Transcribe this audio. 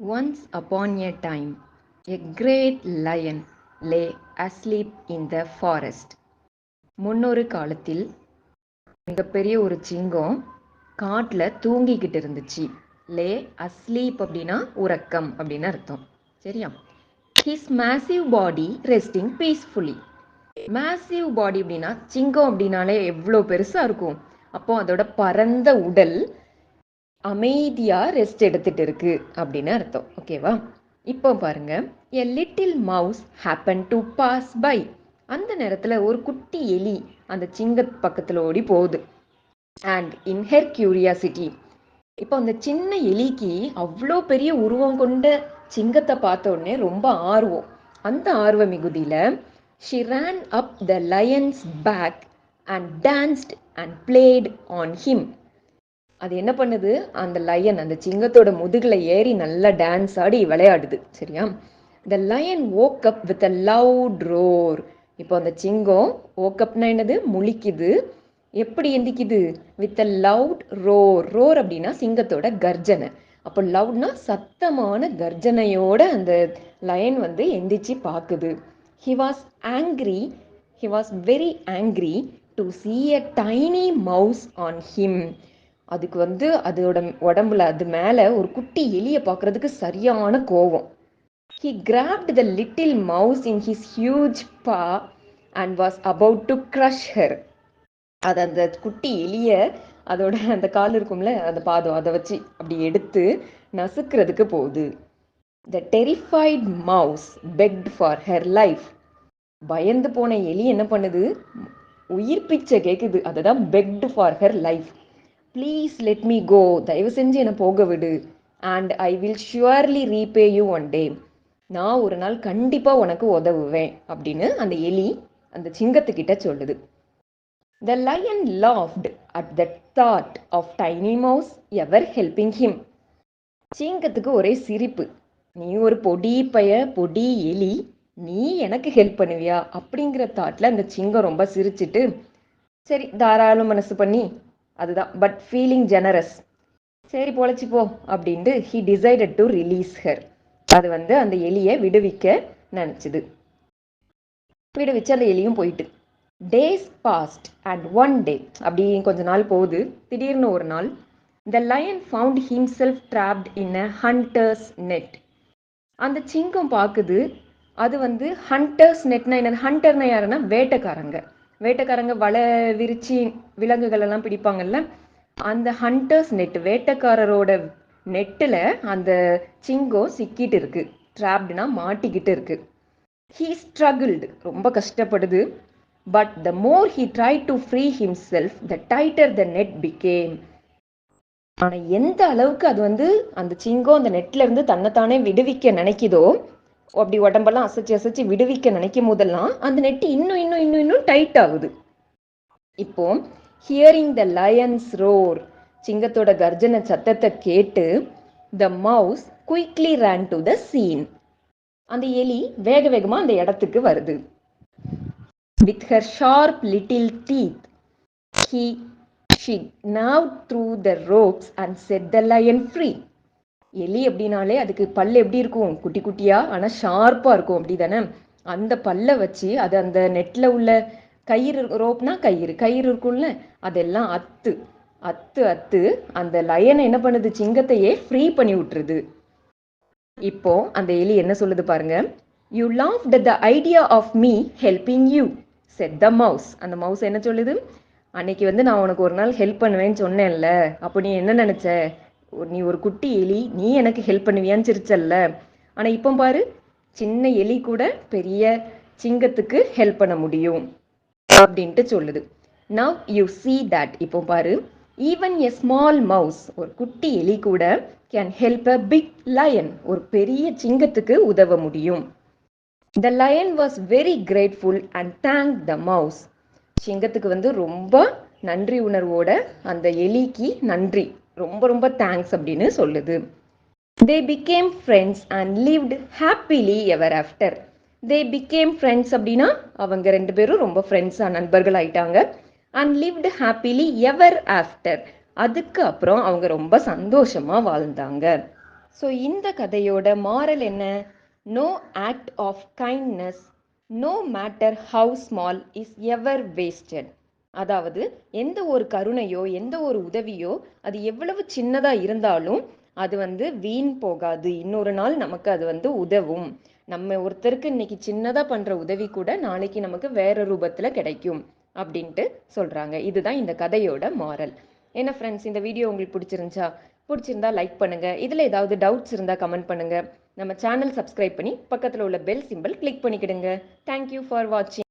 Once upon a time, a great lion lay asleep in the forest. முன்னொரு காலத்தில் மிகப்பெரிய ஒரு சிங்கம் காட்டில் தூங்கிக்கிட்டு இருந்துச்சு. லே அஸ்லீப் அப்படின்னா உறக்கம் அப்படின்னு அர்த்தம். சரியா? ஹிஸ் மேசிவ் பாடி ரெஸ்டிங் பீஸ்ஃபுல்லி. மேசிவ் பாடி அப்படின்னா சிங்கம் அப்படின்னாலே எவ்வளோ பெருசாக இருக்கும். அப்போ அதோட பரந்த உடல் அமைதியாக ரெஸ்ட் எடுத்துட்டு இருக்கு அப்படின்னு அர்த்தம். ஓகேவா? இப்போ பாருங்க, a little mouse happen to pass by. அந்த நேரத்தில் ஒரு குட்டி எலி அந்த சிங்க பக்கத்தில் ஓடி போகுது. அண்ட் இன் ஹெர் கியூரியாசிட்டி, இப்போ அந்த சின்ன எலிக்கு அவ்வளோ பெரிய உருவம் கொண்ட சிங்கத்தை பார்த்த உடனே ரொம்ப ஆர்வம். அந்த ஆர்வ மிகுதியில் she ran up the lion's back and danced and played on him. அது என்ன பண்ணுது, அந்த லயன் அந்த சிங்கத்தோட முதுகில் ஏறி நல்லா டான்ஸ் ஆடி விளையாடுது. சரியா? த line woke up with a loud roar. இப்போ அந்த சிங்கம் woke upனா என்னது, முழிக்குது. எப்படி எந்திக்குது? With a loud roar. Roar அப்படின்னா சிங்கத்தோட கர்ஜனை. அப்போ லவுட்னா சத்தமான கர்ஜனையோட அந்த லயன் வந்து எந்திரிச்சு பார்க்குது. He was angry, he was very angry to see a tiny mouse on him. அதுக்கு வந்து அதோட உடம்புல அது மேலே ஒரு குட்டி எலியை பார்க்குறதுக்கு சரியான கோவம். He grabbed the little mouse in his huge paw and was about to crush her. அது அந்த குட்டி எலிய அதோட அந்த கால் இருக்கும்ல, அந்த பாதம், அதை வச்சு அப்படி எடுத்து நசுக்கிறதுக்கு போகுது. The terrified mouse begged for her life. பயந்து போன எலி என்ன பண்ணுது, உயிர் பிச்சை கேட்குது. அதுதான் begged for her life. Please let me go, தயவு செஞ்சு என்னை போக விடு. And I will surely repay you one day. நான் ஒரு நாள் கண்டிப்பாக உனக்கு உதவுவேன் அப்படின்னு அந்த எலி அந்த சிங்கத்துக்கிட்ட சொல்லுது. The lion laughed at the thought of tiny mouse ever helping him. சிங்கத்துக்கு ஒரே சிரிப்பு. நீ ஒரு பொடி எலி, நீ எனக்கு ஹெல்ப் பண்ணுவியா அப்படிங்கிற தாட்டில் அந்த சிங்கம் ரொம்ப சிரிச்சிட்டு, சரி தாராள மனசு பண்ணி, அதுதான் பட் ஃபீலிங் ஜெனரஸ், சரி பொழைச்சி போ அப்படின்ட்டு he decided to release her. அது வந்து அந்த எலியை விடுவிக்க நினச்சிது. விடுவிச்சு அந்த எலியும் போயிட்டு. Days passed and one day, அப்படி கொஞ்ச நாள் போகுது. திடீர்னு ஒரு நாள் the lion found himself trapped in a hunter's net. அந்த சிங்கம் பார்க்குது, அது வந்து ஹண்டர்ஸ் நெட்னா என்ன? ஹண்டர்னா யாருன்னா வேட்டைக்காரங்க. வேட்டைக்காரங்க வலை விரிச்சு விலங்குகள் எல்லாம் பிடிப்பாங்கல்ல, அந்த ஹண்டர்ஸ் நெட், வேட்டைக்காரரோட நெட்டில் அந்த சிங்கம் சிக்கிட்டு இருக்கு. ட்ராப்டுனா மாட்டிக்கிட்டு இருக்கு. ஹீ ஸ்ட்ரகிள்டு, ரொம்ப கஷ்டப்படுது. But the more he try to free himself the tighter the net became. ஆனால் எந்த அளவுக்கு அது வந்து அந்த சிங்கம் அந்த நெட்ல இருந்து தன்னைத்தானே விடுவிக்க நினைக்குதோ, அப்படி உடம்பெல்லாம் அசைச்சு அசைச்சு விடுவிக்க நினைக்கும் போதெல்லாம் அந்த நெட்டு இன்னும் இன்னும் இன்னும் இன்னும் டைட் ஆகுது. இப்போ ஹியரிங் த லயன்ஸ் ரோர், சிங்கத்தோட கர்ஜன சத்தத்தை கேட்டு the mouse quickly ran to the scene. அந்த எலி வேக வேகமாக அந்த இடத்துக்கு வருது. With her sharp little teeth she gnawed through the ropes and set the lion free. எலி அப்படின்னாலே அதுக்கு பல் எப்படி இருக்கும், குட்டி குட்டியா ஆனால் ஷார்ப்பாக இருக்கும், அப்படி தானே? அந்த பல்லை வச்சு அது அந்த நெட்டில் உள்ள கயிறு, ரோப்னா கயிறு கயிறு இருக்கும்ல, அதெல்லாம் அத்து அத்து அத்து அந்த லயனை என்ன பண்ணுது, சிங்கத்தையே ஃப்ரீ பண்ணி விட்டுருது. இப்போ அந்த எலி என்ன சொல்லுது பாருங்க. You laughed at the idea of me helping you said the mouse. அந்த மவுஸ் என்ன சொல்லுது, அன்னைக்கு வந்து நான் உனக்கு ஒரு நாள் ஹெல்ப் பண்ணுவேன்னு சொன்னேன்ல, அப்போ நீ என்ன நினச்ச, நீ ஒரு குட்டி எலி, நீ எனக்கு ஹெல்ப் பண்ணுவியான்னு சிரிச்சல்ல. ஆனால் இப்போ பாரு, சின்ன எலி கூட பெரிய சிங்கத்துக்கு ஹெல்ப் பண்ண முடியும் அப்படின்ட்டு சொல்லுது. நவ் யூ see that, இப்போ பாரு, ஈவன் எ ஸ்மால் மவுஸ், ஒரு குட்டி எலி கூட can help a big lion, ஒரு பெரிய சிங்கத்துக்கு உதவ முடியும். The lion was very grateful and thank the mouse. சிங்கத்துக்கு வந்து ரொம்ப நன்றி உணர்வோட அந்த எலிக்கு நன்றி, ரொம்ப ரொம்ப தேங்க்ஸ் அப்படின்னு சொல்லுது. They became friends and lived happily ever after. They became friends அப்படின்னா அவங்க ரெண்டு பேரும் ரொம்ப ஃப்ரெண்ட்ஸாக நண்பர்கள் ஆயிட்டாங்க. And lived happily ever after, அதுக்கு அப்புறம் அவங்க ரொம்ப சந்தோஷமாக வாழ்ந்தாங்க. ஸோ இந்த கதையோட மாரல் என்ன? No act of kindness, no matter how small, is ever wasted. அதாவது எந்த ஒரு கருணையோ எந்த ஒரு உதவியோ அது எவ்வளவு சின்னதா இருந்தாலும் அது வீண் போகாது. இன்னொரு நாள் நமக்கு அது உதவும். நம்ம ஒருத்தருக்கு இன்னைக்கு சின்னதா பண்ற உதவி கூட நாளைக்கு நமக்கு வேற ரூபத்துல கிடைக்கும் அப்படின்ட்டு சொல்றாங்க. இதுதான் இந்த கதையோட மாரல். என்ன ஃப்ரெண்ட்ஸ், இந்த வீடியோ உங்களுக்கு பிடிச்சிருந்தா லைக் பண்ணுங்க. இதுல ஏதாவது டவுட்ஸ் இருந்தா கமெண்ட் பண்ணுங்க. நம்ம சேனல் சப்ஸ்கிரைப் பண்ணி பக்கத்துல உள்ள பெல் சிம்பல் கிளிக் பண்ணிக்கிடுங்க. தேங்க்யூ ஃபார் வாட்சிங்.